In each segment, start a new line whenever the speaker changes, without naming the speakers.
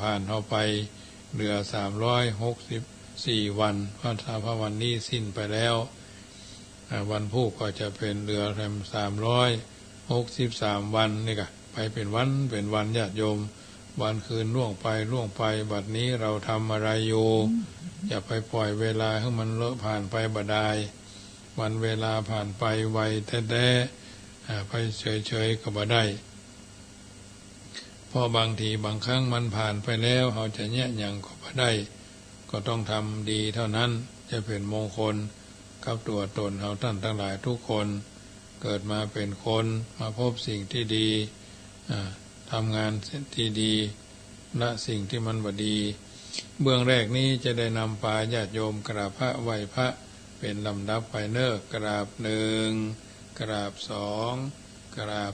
ผ่านเข้าไปเหลือ364วันพระวันนี้สิ้นไปแล้ววันพุธก็จะเป็นเหลือ363วันนี่ก็ไปเป็นวันญาติโยมวันคืนล่วงไปบัดนี้เราทำอะไรอยู่อย่าไปปล่อยเวลาให้มันเลอะผ่านไปบ่ได้วันเวลาผ่านไปไวแท้ๆไปเฉยๆก็บ่ได้เพราะบางทีบางครั้งมันผ่านไปแล้วเราจะแยะหยังก็บ่ได้ก็ต้องทำดีเท่านั้นจะเป็นมงคลกับตัวตนเราท่านทั้งหลายทุกคนเกิดมาเป็นคนมาพบสิ่งที่ดีทำงานที่ดีละสิ่งที่มันบ่ดีเบื้องแรกนี้จะได้นำพาญาติโยมกราบพระไหว้พระเป็นลำดับไปเนิ่กราบ1กราบ2กราบ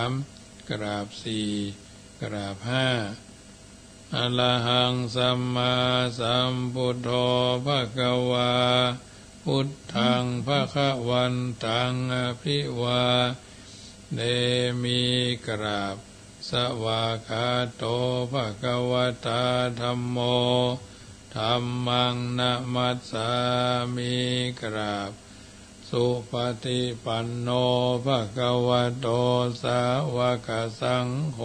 3กราบ4กราบ5อะระหังสัมมาสัมพุทโธภควาพุทธังภวันตังอภิวาเนมิกราบสวากขาโตภควตาธัมโมธัมมังนะมัสสามิกราบสุปฏิปันโนภควโตสาวกสังโฆ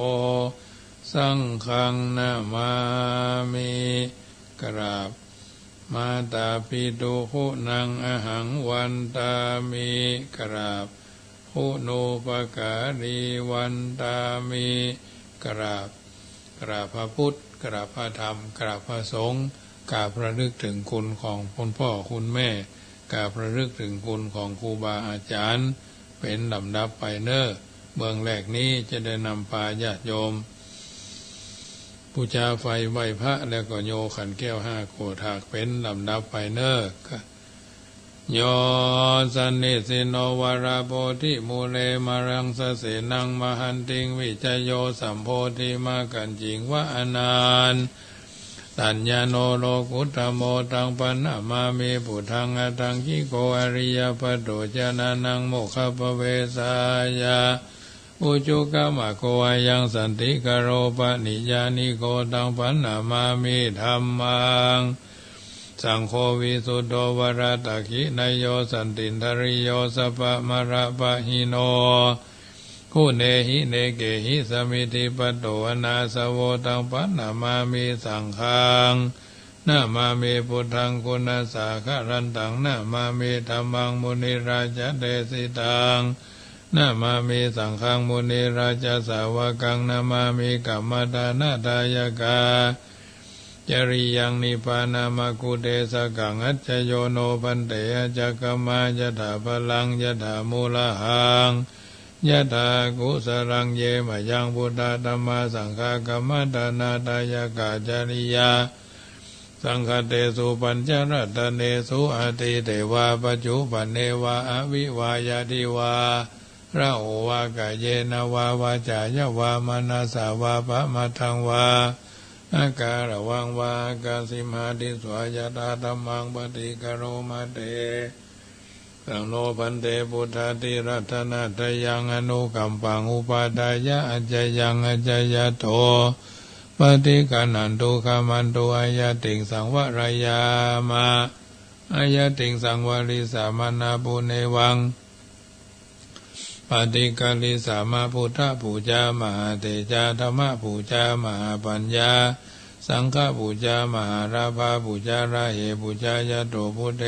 สังฆังนะมามิกราบมาตาปิตุคุณังอหังวันตามิกราบคุณูปการีวันตามิกราบพระพุทธกราบพระธรรมกราบพระสงฆ์กราบระลึกถึงคุณของคุณพ่อคุณแม่กราบระลึกถึงคุณของครูบาอาจารย์เป็นลำดับไปเน้อเบื้องแรกนี้จะได้นำพาญาติโยมบูชาไฟไหว้พระแล้วก็โยขันแก้ว5โกฏากเป็นลำดับไปเน้อโยสันนิสิโนวราโพธิมูเลมารังสเสนังมหันติงวิจโยสัมโพธิมากันจิงวะอนานตัญญโนโลกุตโมตังปันนามามิปุถังอตังคิโกอริยปโตจานานังโมฆะปเวสายาอุจุกามะโกอายังสันติกโรปนิยานิโกตังปันนามามิธัมมังสังโฆวิสุทโธวรตคินายโยสันตินทริโยสัพพมระปะหิโนคุเนหิเนเกหิสมิติปโตอนาสโวตังปันนามามิสังฆังนามามิพุทธังคุณสาคารันตังนามามิธัมมังมุนิราชเดสิตังนามามิสังฆังมุนิราชสาวกังนามามิกัมมตานาทายกาจริยังนิพพานามากุเตสกังอัจจโยโนพันเตอจักมายถาพลังยถามูลหังยถากุสรังเยมยังพุทธธัมมาสังฆกัมมตานาทายกาจริยาสังฆเตสุปัญจรัตเนสุอติเตวาปัจจุปันเนวาอวิวายาติวาระโอวากายเยนวาวาจายาวามนาสาวาปะมาทังวาอาการะวังวากาสิมหาดิสวายตาธัมมังปฏิกโรมาเตสังโนพันเตพุทธาติรัตนาทยังอนุกัมปังอุปาทายะอัจจยังอัจจยโตปฏิกันันตุขามันตุอายะติงสังวรายามาอายะติงสังวริสามานาปุเนวังปฏิกาลิสามาพุทธปูจามหาเตจาธรรมปูจามหาปัญญาสังฆปูจามหาราภาปูจาระเหปูจายะโตพุทเท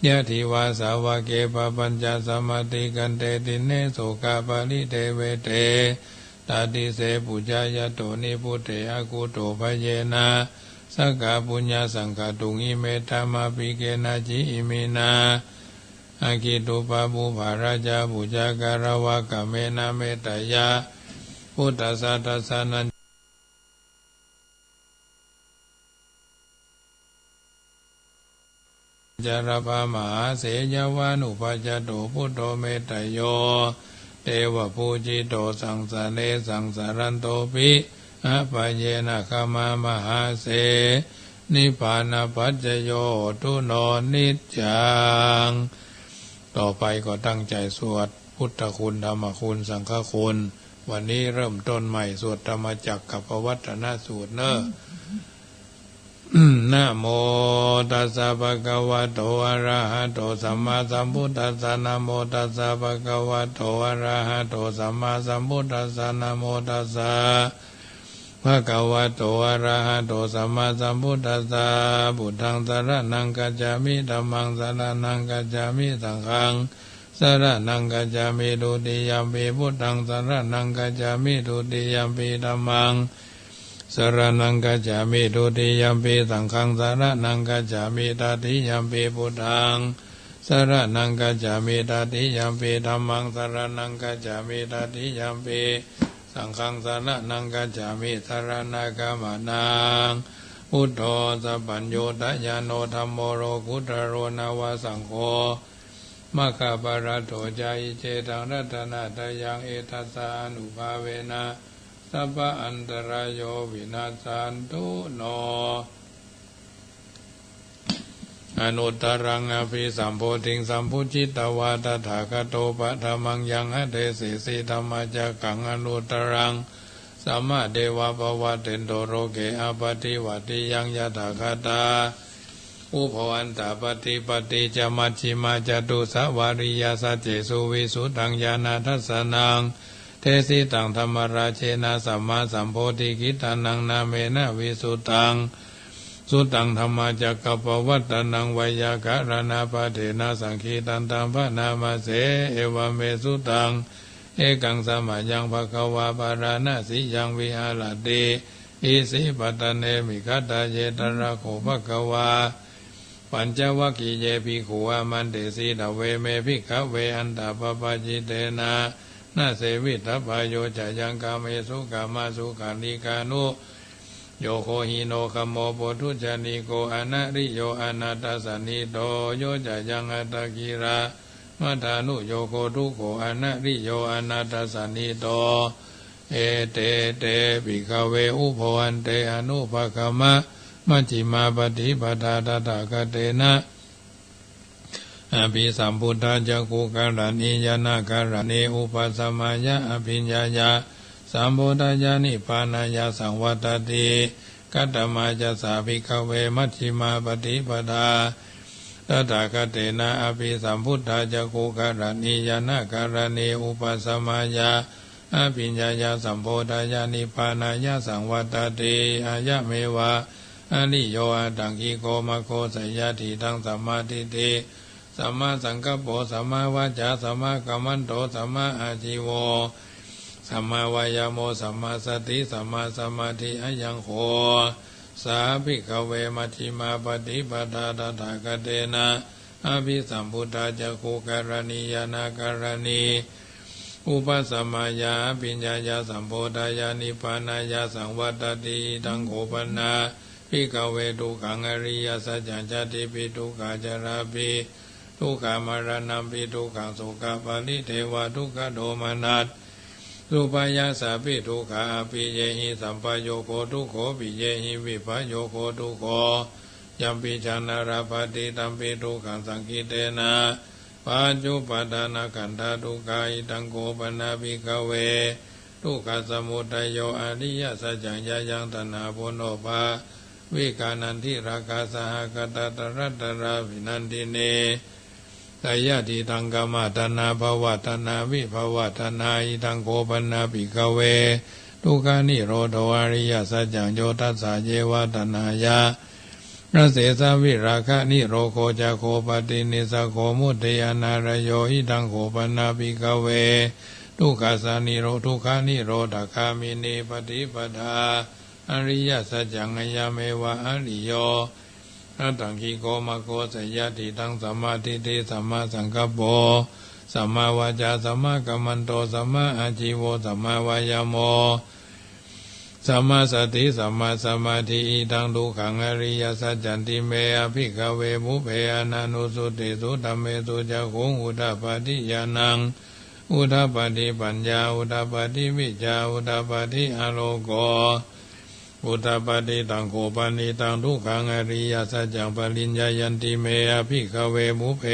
ยะทิวาสาวะเกปปัญจสมาติกันเตติเนโสกาปาลิเทเวเตตาติเสปูจายะโตนิพุทเถอากุโตภเยนะสักกาปุญญาสังฆตุงอิเมธามาปิเกนะจิอิมินาอากิตุปาบุภาราชาปุจาการวะกะเมนะเมตยาพุทธสัตสานันจารภามหาเสยวานุปัจจโตพุทโธเมตโยเทวปูจิโตสังสะเนสังสารันโตปิอปะเยนะคามามหาเสนิพพานปัจจโยทุโนนิจจังต่อไปก็ตั้งใจสวดพุทธคุณธรรมคุณสังฆคุณ วันนี้เริ่มต้นใหม่สวดธรรมจักรกับปวัตตนสูตรเนอะนะโมตัสสะภะคะวะโตอะระหะโตสัมมาสัมพุทธัสสะนะโมตัสสะภะคะวะโตอะระหะโตสัมมาสัมพุทธัสสะนะโมตัสสะภะคะวะโตอะระหะโตสัมมาสัมพุทธัสสะพุทธังสรณังกัจฉามิธัมมังสรณังกัจฉามิสังฆังสรณังกัจฉามิทุติยัมปิพุทธังสรณังกัจฉามิทุติยัมปิธัมมังสรณังกัจฉามิทุติยัมปิสังฆังสรณังกัจฉามิตติยัมปิพุทธังสรณังกัจฉามิตติยัมปิธัมมังสรณังกัจฉามิตติยัมปิสังฆังสรณังกัจฉามิสรณะกัมมนังพุทโธสัพพัญโยตญาโนธัมโมโรกุตโรนาวาสังโฆมะขะปะระโตจายิเจตังรัตนะตยังเอตัสสะอนุภาเวนะสัพพะอันตรายโยวินาศสันตุโนอนุตตรังอภิสัมโพธิงสัมพุจิตวาตถาคโตปะธรรมังยังหะเทสิสีธรรมจักขังอนุตตรังสัมมาเดวะภวะเตนโตโรเกอปฏิวัติยังยถาคตาอุปวันตาปฏิปติจมัชฌิมาจตุสวาริยาสัจเจสุวิสุตังญาณทัสสนังเทสิตังธรรมราเชนะสัมมาสัมโพธิกิตานังนาเมนะวิสุตังสุตังธรรมจักขปวัตตนังไวยากรณาปะเทนะสังคีตันตังพระนามาเสเอวเมสุตังเอกังสมัยยังภควาปาราณสียังวิหารติอิสิปัตตเนมิคัตตาเยตระโขภควาปัญจวัคคีย์เยภิกขุอามันเตสีดเวเมภิกขเวอันตาปปะจิเตนะนาเสวิทัพพโยจะยังกาเมสุกามาสุขานิกานุโยโคหิโนขโมปุถุจานิโกอนาริโยอนาตสนิโตโยจะยังอัตตกิรามัทานุโยโคทุโขอนาริโยอนาตสนิโตเอเตเตภิกขเวอุปวันเตอนุภคมะมัจจิมาปฏิปทาตถาคเตนะอภิสัมพุทธาจักขุการณิยานาการณิอุปสมายะอภิญญายะสัมโพธายานิพานายาสังวัตติกัตตมาจะสาภิกขเวมัชฌิมาปฏิปทาตถาคเตนะอภิสัมพุทธาจักขุการณิยานาการณิอุปสมายะอภิญญายะสัมโพธายานิพานายาสังวัตติอายะเมวะอนิโยอาตังกิโกมะโคสยะทิตังสัมมาทิฏฐิสัมมาสังกัปโปสัมมาวาจาสัมมากัมมันโตสัมมาอาชีโวสัมมาวายโมสัมมาสติสัมมาสมาธิอะยังโฆสาภิกขเวมัชฌิมาปฏิปทาตถาคเตนะอภิสัมพุทธาจักขุการณิยานาการณิอุปสมายาปิญญายาสัมโพธายานิพพานายาสังวัตติตังโขปนาภิกขเวทุกขังอริยสัจจังจติปิทุกขาจาราปิทุกขามรณัมปิทุกขังโสกปาลิเทวะทุกขโทมนัสสุปายาสาปิทุกขาปิเยหิสัมปโยโคทุกโขปิเยหิวิปโยโคทุกโขยัมปิชานาราปฏิตัมปิทุกขังสังคิเตนะปัจจุปทานาขันธาทุกขาอิตังโกปนาภิกขเวทุกขสมุทัยโยอริยสัจจังยายังตนาปุโนภาวิกานันทิราคาสหกตตรัตตราวินันติเนตายะติตังกามตนาภวตนาวิภวตนาอิตังโกปนาภิกขเวทุกขานิโรธอริยสัจจังโยทัสสะเยวตนายะระเสสาวิราคะนิโรโคจโคปตินิสโคมุตยานารโยอิตังโกปนาภิกขเวทุกขาสานิโรทุกขานิโรธคามินีปฏิปทาอริยสัจจังยเมวะอริโยอัตตังคิโกมะโคสยะติตังสัมมาทิฏฐิสัมมาสังกัปโปสัมมาวาจาสัมมากัมมันโตสัมมาอาชีโวสัมมาวายโมสัมมาสติสัมมาสมาธิอิทังทุกขังอริยสัจจันติเมอภิกขเวมุเพอนานุสุติสุธัมเมสุจักขุงอุทปาทิญาณังอุทปาทิปัญญาอุทปาทิวิจาอุทปาทิอโลโกอุทปาทิตังโคปานิตังทุกขังอริยสัจจังปริญญายันติเมอภิกขเวมุเพ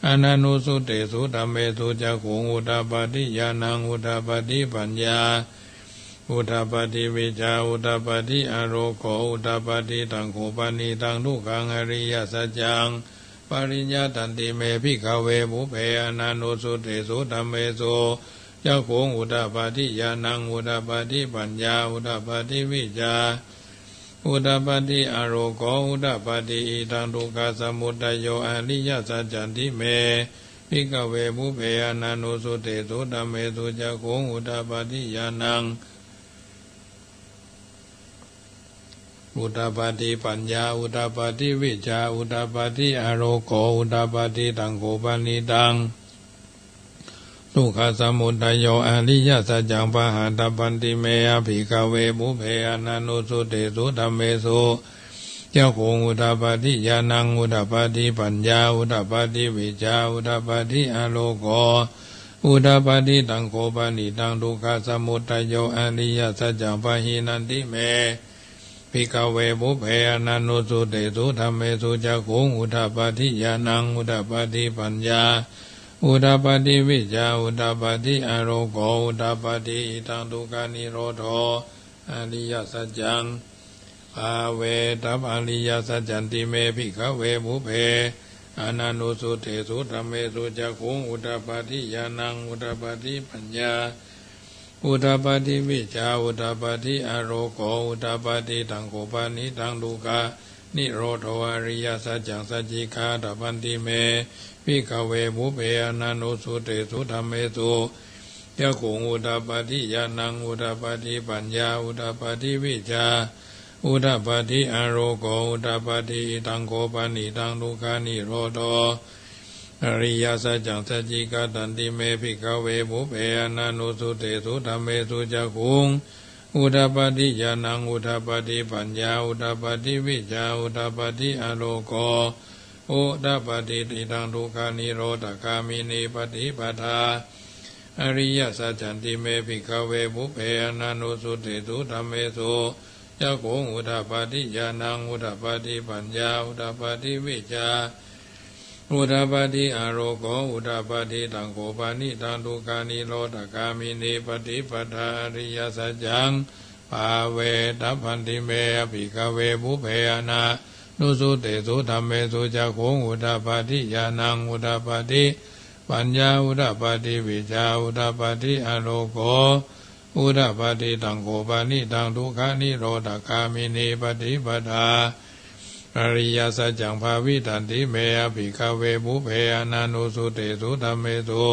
อ อนันุสุเตสุธัมเมสุจักขุงอุทาปาทิญาณังอุทาปาทิปัญญาอุทาปาทิวิชาอุทาปาทิอโรโกอุทาปาทิตังโขปานิตังทุกขังอริยสัจจังปริญญาตันติเมภิกขเวบุเพอนันุสุเตสุธัมเมสุจักขุงอุทาปาทิญาณังอุทาปาทิปัญญาอุทาปาทิวิชาอุทาปาทิอโรโกอุทาปาทิอิทังทุกขสมุทัยโยอริยสัจจันติเมภิกขเวบุเพอนันุสุเตสุธัมเมสุจักขุงอุทาปาทิญาณังอุทาปาทิปัญญาอุทาปาทิวิชาอุทาปาทิอโรโกอุทาปาทิตังโขปานิตังทุกขสมุทัยโยอริยสัจจังปะหันตปันติเมอภิกขเวบุเพอนันุสุเตสุธัมเมสุจักขุงอุทาปาทิญาณังอุทาปาทิปัญญาอุทาปาทิวิชาอุทาปาทิอโลโกอุทาปาทิตังโขปานิตังทุกขสมุทัยโยอริยสัจจังปะหินันติเมภิกขเวบุเพอนันุสุเตสุธัมเมสุจักขุงอุทาปาทิญาณังอุทาปาทิปัญญาอุทาปาทิวิชาอุทาปาทิอโรโกอุทาปาทิอิทังทุกขานิโรธอริยสัจจังภาเวทัพอริยสัจจันติเมภิกขเวบุเพอนันุสุเตสุธัมเมสุจักขุงอุทาปาทิญาณังอุทาปาทิปัญญาอุทาปาทิวิชาอุทาปาทิอโรโกอุทาปาทิตังโขปานิตังทุกขานิโรธอริยสัจจังสัจจิกาตปันติเมภิกขเวบุเพอนันุสุเตสุธัมเมสุจักขุงอุทาปาทิญาณังอุทาปาทิปัญญาอุทาปาทิวิชาอุทาปาทิอโรโกอุทาปาทิตังโขปานิตังทุกขานิโรธอริยสัจจังสัจจิกาตันติเมภิกขเวบุเพอนันุสุเตสุธัมเมสุจักขุงอุทาปาทิญาณังอุทาปาทิปัญญาอุทาปาทิวิชาอุทาปาทิอโลโกอุทาปาทิติตังทุกขานิโรธคามินีปฏิปทาอริยสัจจันติเมภิกขเวบุเพอนันุสุเตสุธัมเมสุจักขุงอุทาปาทิญาณังอุทาปาทิปัญญาอุทาปาทิวิชาอุทาปาทิอโรโกอุทาปาทิตังโขปานิตังทุกขานิโรธคามินีปฏิปทาอริยสัจจังภาเวทัพพันติเมอภิกขเวบุเพอนานุสุเตสุธัมเมสุจักขุงอุทาปาทิญาณังอุทาปาทิปัญญาอุทาปาทิวิชาอุทาปาทิอโลโกอุทาปาทิตังโขปานิตังทุกขานิโรธคามินีปฏิปทาอริยสัจจังภาวิตันติเมอภิกขเวบุเพอนันุสุเตสุธัมเมสุ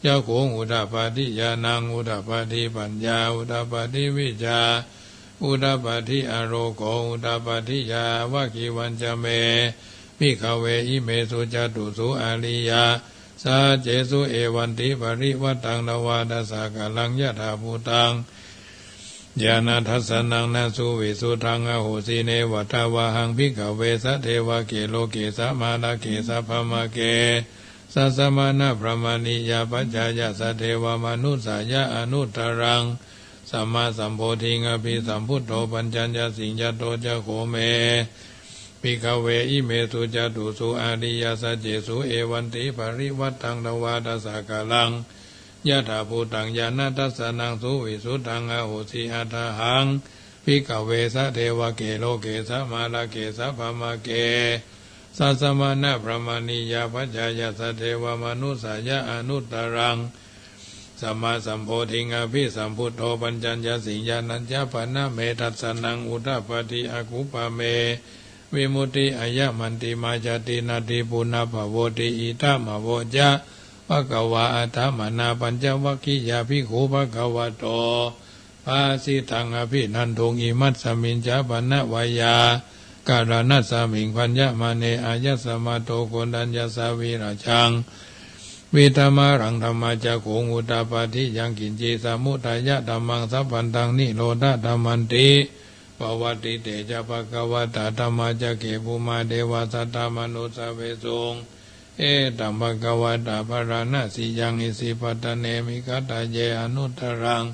จักขุงอุทาปาทิญาณังอุทาปาทิปัญญาอุทาปาทิวิชาอุทาปาทิอโรโกอุทาปาทิยาวะกิวันจเมภิกขเวอิเมสุจตุสุอริยาสาเจสุเอวันติปริวัตังนวาดสากลังยะถาภูตังญาณทัสสนังนาสุวิสุทังอโหสิเนวัฏวาหังภิกขเวสะเทวะเกโลเกสะมาลาเกสะภมะเกสัสสมานะพระมณียาปัจจายะสะเทวมนุสายะอนุตตรังสัมมาสัมโพธิงอภิสัมพุทโธปัญจัญญสิงยโตจะโขเมภิกขเวอิเมสุจตุสุอริยสัจเจสุเอวันติปริวัตตังนวาดสากลังยะถาภูตังญาณทัสสนังสุวิสุทังอโหสิอัตหังภิกขเวสะเทวะเกโลเกสะมาลาเกสะภมะเกสัสสมานะพระมณียาปัจจายะสะเทวมนุสายะอนุตตรังสัมมาสัมโพธิงอภิสัมพุทโธปัญจัญญสิงญาณัญญปนะเมทัสสนังอุทปาทิอากุปะเมวิมุตติอายะมันติมาจตินาติปุณภโวติอิทัมโวจะภะคะวะอัฏฐมนาปัญจวัคคียาภิกขุภะคะวะโตภาสิทังอภินันทุงอิมัสสมิงจาปนะวายาการณัสสมิงพัญญมะเนอายัสสมาโตโกณัญญสาวิราชังวิธรรมารังธรรมจักขุงอุตตปาทิยังกินจีสมุทัยะธัมมังสัพพันตังนิโรธธรรมันติปวัตติเตจะภะคะวะตาธรรมจักเขภูมาเทวาสัตตมนุสเวสุงเอตัมภะคะวะตาภรณะสิยังอิสิปัตตเนมิคัตตะเยอนุตตรัง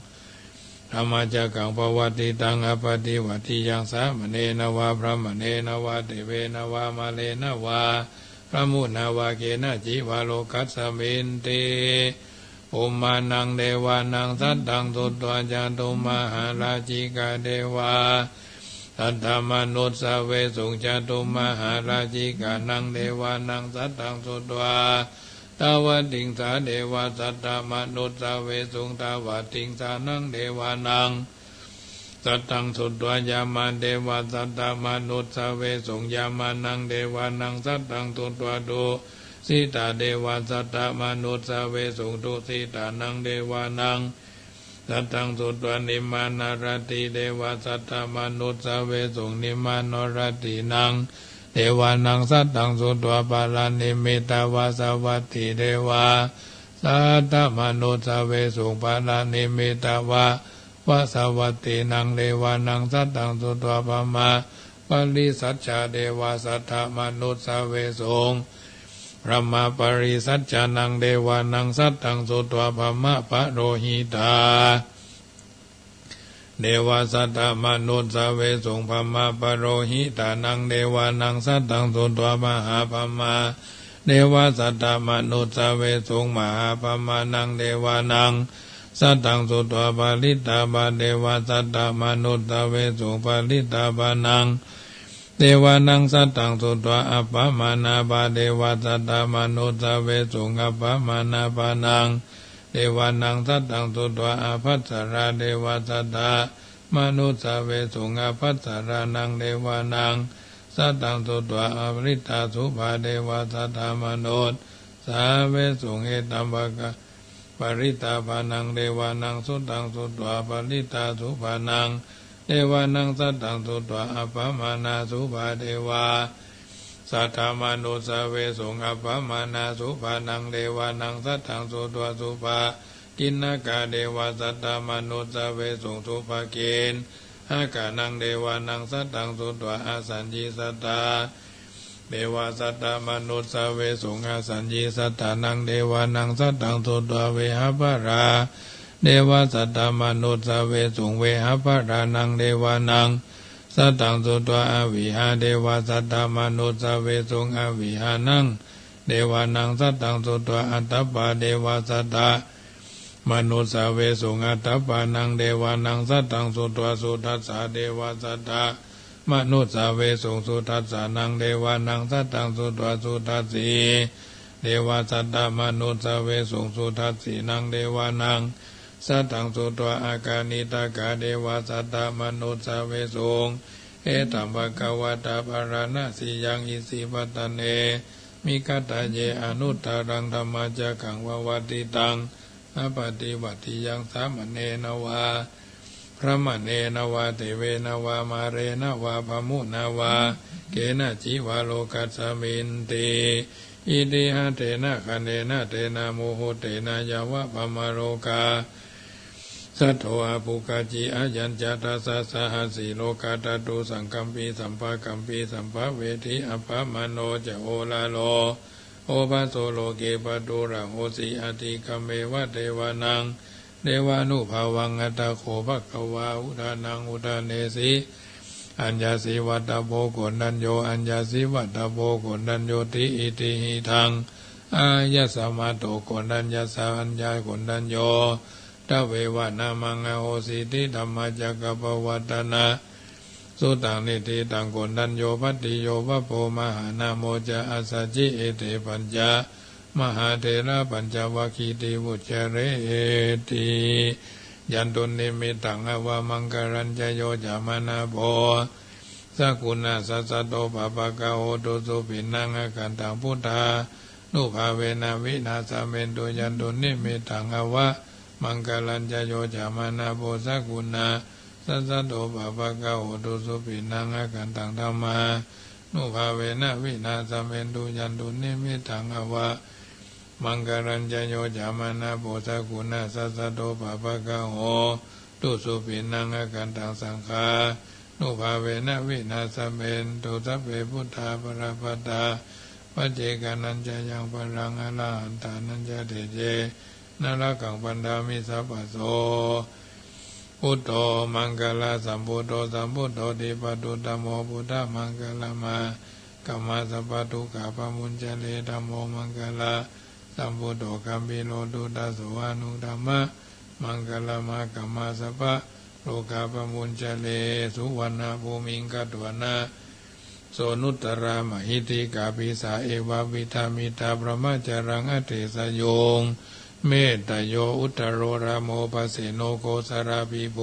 ธรรมจักขังปวัตติตังอปฏิวัติยังสามเณรวาพระมเณรวาเทเวนวามาเลนวาอ ระมุนาวาเกนะจิวาโลกัสสมินติอุมานังเดวานังสัตตังตุตวาจาตุมหาราชิกาเดวาสัทธมนุสเวสุจตุมหาราชิกานังเดวานังสัตตังตุตวาตาวติงสาเดวาสัทธมนุสเวสุงตาวติงสานังเดวานังสัตตังสุตวายามาเดวาสัตตมนุสเวสุงยามานังเดวานังสัตตังตุตวาดุสิตาเดวาสัตตมนุสเวสุงตุสิตานังเดวานังสัตตังสุตวานิมานารติเดวาสัตตมนุสเวสุงนิมานรตินังเดวานังสัตตังสุตวาปาลานิมิตาวาสวัตติเดวาสัตตมนุสเวสุงปาลานิมิตาวาวาสวัตตินังเดวานังสัตตังสุตวาปมาปริสัจจาเดวาสัทธมนุสเวสุงพระมาปริสัจจานังเดวานังสัตตังสุตวาภมะปะโรหิตาเดวาสัตตมนุสเวสุงภมะปะโรหิตานังเดวานังสัตตังสุตวามหาภมาเดวาสัตตมนุสเวสุงมหาภมานังเดวานังสัตตังสุตวาปาลิตาบาเดวาสัตตมนุสเวสุงปาลิตาบานังเดวานังสัตตังสุตวาอัปปมานาบาเดวาสัตตมนุสเวสุงอัปปมานาบานังเดวานังสัตตังสุตวาอาภัสสราเดวาสัตตมนุสเวสุงอาภัสสรานังเดวานังสัตตังสุตวาอภริตาสุภาเดวาสัตตมนุสสาเวสุงเอตัมภะปริตาภานังเดวานังสุตังสุตวาปริตาสุภานังเดวานังสัตตังสุตวาอัปปมานาสุภาเดวาสัทธมนุสเวสุงอัปปมานาสุภานังเดวานังสัตตังสุตวาสุภากินนากาเดวาสัตตมนุสเวสุงสุภาเกณหากานังเดวานังสัตตังสุตวาอาสัญญีสัตตาเดวาสัตตมนุสเวสุงอาสัญญีสัตตานังเดวานังสัตตังสุตวาเวหภราเดวาสัตตมนุสเวสุงเวหภรานังเดวานังสัตตังสุตวาอวิหาเดวาสัตตมนุสเวสุงอวิหานังเดวานังสัตตังสุตวาอัตตปาเดวาสัตตมนุสเวสุงอัตตปานังเดวานังสัตตังสุตวาสุทัสสะเดวาสัตตมนุสเวสุงสุทัสสะนังเดวานังสัตตังสุตวาสุทัสสีเดวาสัตตมนุสเวสุงสุทัสสีนังเดวานังสัตตังสุตวาอากานิตากาเดวาสัตตมนุสเวสุงเอตัมภะคะวะตาภารณะสียังอิสิปตันเอมิกัตตะเยอนุตตรังธรรมจักขังววัตติตังอปฏิวัติยังสามเณรวาพระมเณรวาเทเวนวามาเรนวาภมุนาวาเกนะจิวาโลกัสสมินติอิติหะเตนะคะเนนะเตนะโมโหเตนะยาวะภมโรกาสัทโธอาภุกาจิอายัญจตัสสะสหัสสิโลกาตตุสังคัมปีสัมภาคัมปีสัมภเวทิอัปปมโนจะโอลาโลโอภาโสโลเกปตุระโหสิอติคัมเมวะเทวานังเดวานุภาวังอัตตโขภควาอุทานังอุทานเนสีอัญญาสิวัตโพโกนัญโยอัญญาสิวัตโพโกนัญโยติอิติหิทังอายะสมาโตโกนัญญาสาอัญญาโกนัญโยตเววะนามังอโหสิติธรรมจักปวัตนาสุตังนิติตังโกนัญโยภัตติโยวะโพมหานาโมจะอาสจิเอเตปัญจมหาเถระปัญจวัคคีติวุจเรติยันตุนิมิตังอวามังกรัญจโยจามนาโพสักกุณาสัสสะโตปะปะกะโหตุสุปินังอกันตังพุทธานุภาเวนะวินาสเมนตุยันตุนิมิตังอวะมังกรัญจโยจามนาโพสักกุณาสัสสะโตปะปะกะโหตุสุปินังอกันตังธัมมานุภาเวนะวินาสเมนตุยันตุนิมิตังอวะมังกรัญจโยจามนาโพสักกุณาสัสสะโตปะปะกะโหตุสุปินังอกันตังสังฆานุภาเวนะวินาสเมนตุสัพเพพุทธาปราปตาปัจเจกานัญจยังปรังอรหันตานัญจเตเจนรกังปันดามิสัพพโสพุทโธมังกลาสัมพุทโธสัมพุทโธติปตุตโมพุทธมังกลมา กัมมาสัพพทุกขาปมุญจเลธัมโมมังคลาสัมพุทโธกัมปิโลดุตัสสวานุธัมมะมังคลามะกัมมาสัพพะโลกาปมุญจเลสุวรรณภูมิงกัตวนาโสนุตตรามหิติกาปิสาเอวาวิธามิตาพระมาจารังอเตสโยงเมตตโยอุตตโรรามโมปเสโนโกสราปิโภ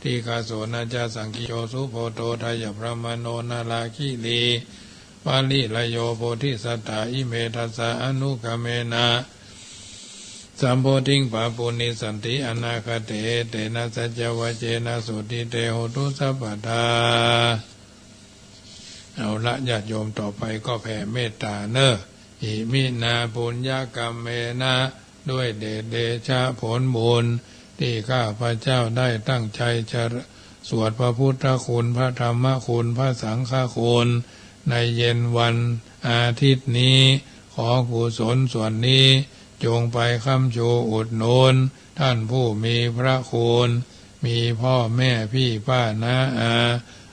ทีฆาโสนาจาสังกิโยสุโพโตทายพระมโนนาลาคิลีปาลิลโยโพธิสัตตาอิเมทัสสะอนุกเมนะสัมโพธิงปาปุณิสันติอนาคเตเตนะสัจจวเจนะสุติเตโหตุสัพพทาเอาละญาติโยมต่อไปก็แผ่เมตตาเนอะอิมินาปุญญกรรมเมนะด้วยเดชเดชะผลบุญที่ข้าพระเจ้าได้ตั้งใจจะสวดพระพุทธคุณพระธรรมคุณพระสังฆคุณในเย็นวันอาทิตย์นี้ขอกุศลส่วนนี้จงไปค้ำชูอุดหนุนท่านผู้มีพระคุณมีพ่อแม่พี่ป้าน้าอา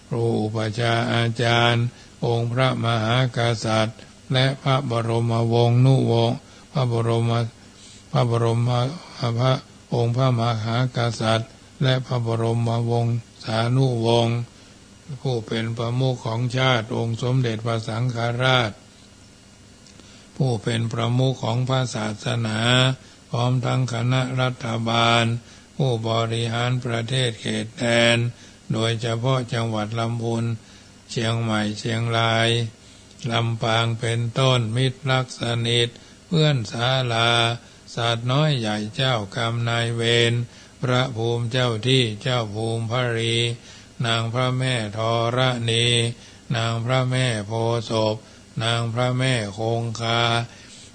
ครูอุปัชฌาย์อาจารย์องค์พระมหากษัตริย์และพระบรมวงศ์นุวงศ์พระบรมพระองค์พระมหากษัตริย์และพระบรมวงศานุวงศ์ผู้เป็นประมุขของชาติองค์สมเด็จพระสังฆราชผู้เป็นประมุขของพระศาสนาพร้อมทั้งคณะรัฐบาลผู้บริหารประเทศเขตแดนโดยเฉพาะจังหวัดลำพูนเชียงใหม่เชียงรายลำปางเป็นต้นมิตรรักสนิทเพื่อนศาลาสัตว์น้อยใหญ่เจ้ากรรมนายเวรพระภูมิเจ้าที่เจ้าภูมิภรีนางพระแม่ธรณีนางพระแม่โพธิ์ศพนางพระแม่คงคา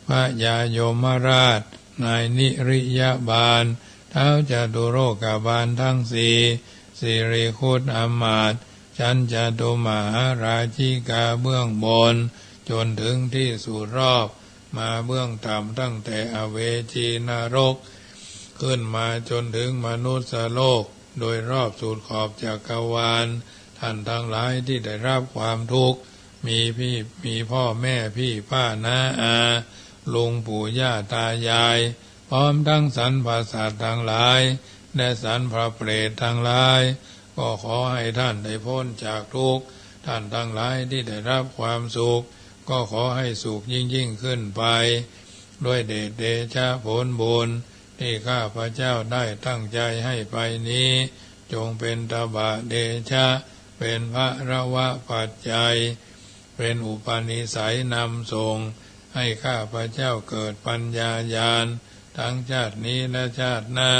พระยายมราชนายนิริยบาลท้าวจตุโลกบาลทั้งสี่สิริคุตอมาตย์ชั้นจตุมหาราชิกาเบื้องบนจนถึงที่สุดรอบมาเบื้องต่ำตั้งแต่อเวจีนรกขึ้นมาจนถึงมนุษย์โลกโดยรอบสุดขอบจักรวาลท่านทั้งหลายที่ได้รับความทุกข์มีพ่อแม่พี่ป้าน้าอาลุงปู่ย่าตายายพร้อมทั้งสรรพสัตว์ทั้งหลายและสรรพเปรตทั้งหลายก็ขอให้ท่านได้พ้นจากทุกข์ท่านทั้งหลายที่ได้รับความสุขก็ขอให้สุขยิ่งขึ้นไปด้วยเดชเดชะผลบุญที่ข้าพระเจ้าได้ตั้งใจให้ไปนี้จงเป็นตบะเดชะเป็นพระระวะปัจจัยเป็นอุปนิสัยนำส่งให้ข้าพระเจ้าเกิดปัญญาญาณทั้งชาตินี้และชาติหน้า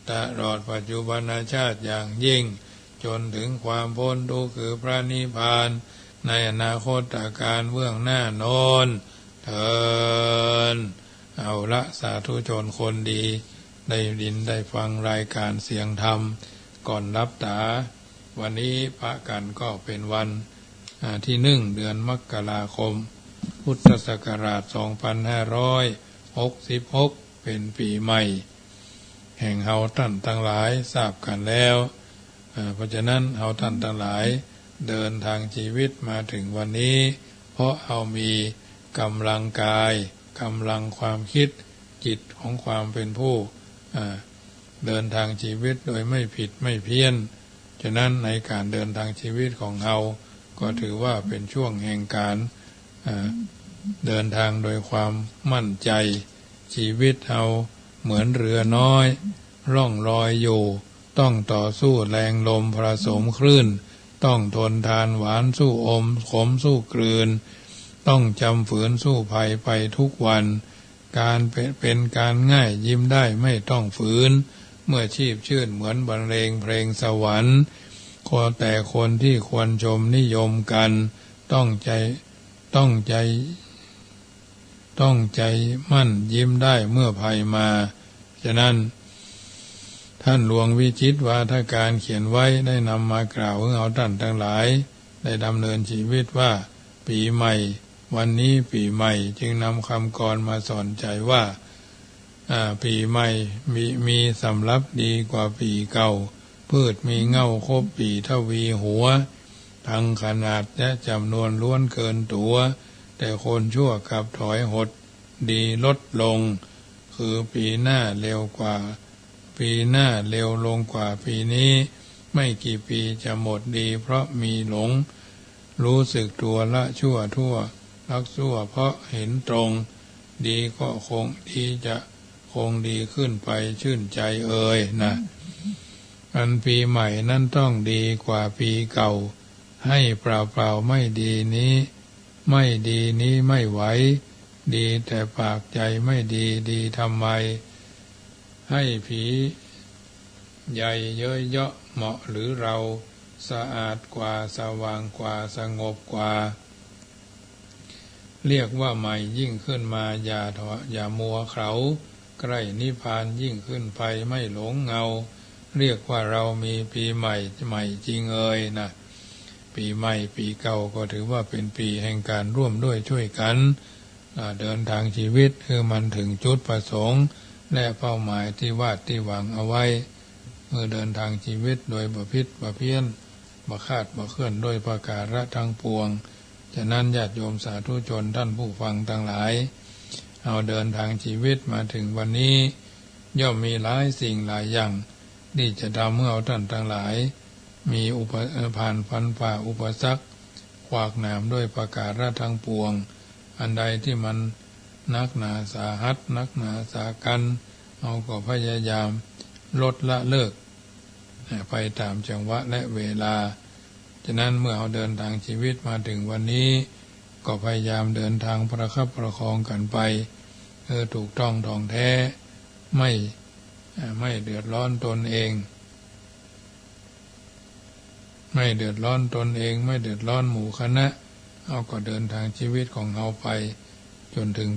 ตลอดปัจจุบันชาติอย่างยิ่งจนถึงความพ้นทุกข์คือพระนิพพานในอนาคตการเบื้องหน้าโน้นเถิดเอาละสาธุชนคนดีได้ยินได้ฟังรายการเสียงธรรมก่อนรับตาวันนี้พระกันก็เป็นวันที่1เดือนมกราคมพุทธศักราช2566เป็นปีใหม่แห่งเฮาท่านทั้งหลายทราบกันแล้วเพราะฉะนั้นเฮาท่านทั้งหลายเดินทางชีวิตมาถึงวันนี้เพราะเฮามีกำลังกายกำลังความคิดจิตของความเป็นผู้เดินทางชีวิตโดยไม่ผิดไม่เพี้ยนฉะนั้นในการเดินทางชีวิตของเฮาก็ถือว่าเป็นช่วงแห่งการเดินทางโดยความมั่นใจชีวิตเฮาเหมือนเรือน้อยร่องลอยอยู่ต้องต่อสู้แรงลมผสมคลื่นต้องทนทานหวานสู้อมขมสู้กลืนต้องจำฝืนสู้ภัยไปทุกวันการเป็นการง่ายยิ้มได้ไม่ต้องฝืนเมื่อชีพชื่นเหมือนบรรเลงเพลงสวรรค์แต่คนที่ควรชมนิยมกันต้องใจมั่นยิ้มได้เมื่อภัยมาฉะนั้นท่านหลวงวิจิตรวาทการเขียนไว้ได้นำมากล่าวให้เอาท่านทั้งหลายได้ดำเนินชีวิตว่าปีใหม่วันนี้ปีใหม่จึงนำคำกรมาสอนใจว่าปีใหม่มีสำรับดีกว่าปีเก่าพืชมีเง่าครบปีทวีหัว ทั้งขนาดและจำนวนล้วนเกินตัวแต่คนชั่วกลับถอยหดดีลดลงคือปีหน้าเร็วกว่าปีหน้าเร็วลงกว่าปีนี้ไม่กี่ปีจะหมดดีเพราะมีหลงรู้สึกตัวละชั่วทั่วรักชั่วเพราะเห็นตรงดีก็คงดีจะคงดีขึ้นไปชื่นใจนะอันปีใหม่นั้นต้องดีกว่าปีเก่าให้เปล่าๆไม่ดีนี้ไม่ดีนี้ไม่ไหวดีแต่ปากใจไม่ดีดีทำไมให้ผีใหญ่เย้ยเยาะเหมาะหรือเราสะอาดกว่าสว่างกว่าสงบกว่าเรียกว่าใหม่ยิ่งขึ้นมาอย่ามัวเขาใกล้นิพพานยิ่งขึ้นไปไม่หลงเงาเรียกว่าเรามีปีใหม่จริงนะปีใหม่ปีเก่าก็ถือว่าเป็นปีแห่งการร่วมด้วยช่วยกันเดินทางชีวิตคือมันถึงจุดประสงค์และเป้าหมายที่วาดที่หวังเอาไว้เมื่อเดินทางชีวิตโดยบ่ผิดบ่เพี้ยนบ่คาดบ่เคลื่อนโดยประการทั้งปวงฉะนั้นญาติโยมสาธุชนท่านผู้ฟังทั้งหลายเอาเดินทางชีวิตมาถึงวันนี้ย่อมมีหลายสิ่งหลายอย่างที่จะทำให้เราท่านทั้งหลายมีผ่านฟันฝ่าอุปสรรคขวากหนามด้วยประการทั้งปวงอันใดที่มันนักหนาสาหัสนักหนาสากันเอาก็พยายามลดละเลิกไปตามจังหวะและเวลาฉะนั้นเมื่อเราเดินทางชีวิตมาถึงวันนี้ก็พยายามเดินทางประคับประคองกันไปถูกต้องท่องแท้ไม่เดือดร้อนตนเองไม่เดือดร้อนตนเองไม่เดือดร้อนหมู่คณะเอาก็เดินทางชีวิตของเราไปจนถึง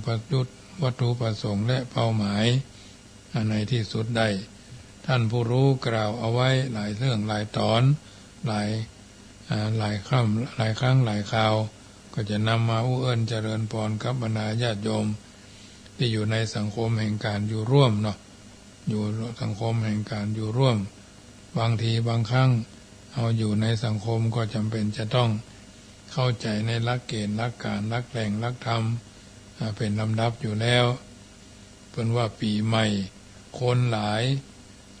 วัตถุประสงค์และเป้าหมายในที่สุดได้ท่านผู้รู้กล่าวเอาไว้หลายเรื่องหลายตอนหลายครั้งหลายคราวก็จะนำมาอุเอิญเจริญพรกับบรรดาญาติโยมที่อยู่ในสังคมแห่งการอยู่ร่วมอยู่สังคมแห่งการอยู่ร่วมบางทีบางครั้งเอาอยู่ในสังคมก็จำเป็นจะต้องเข้าใจในหลักเกณฑ์หลักการหลักแหล่งหลักธรรมเป็นลำดับอยู่แล้วเป็นว่าปีใหม่คนหลาย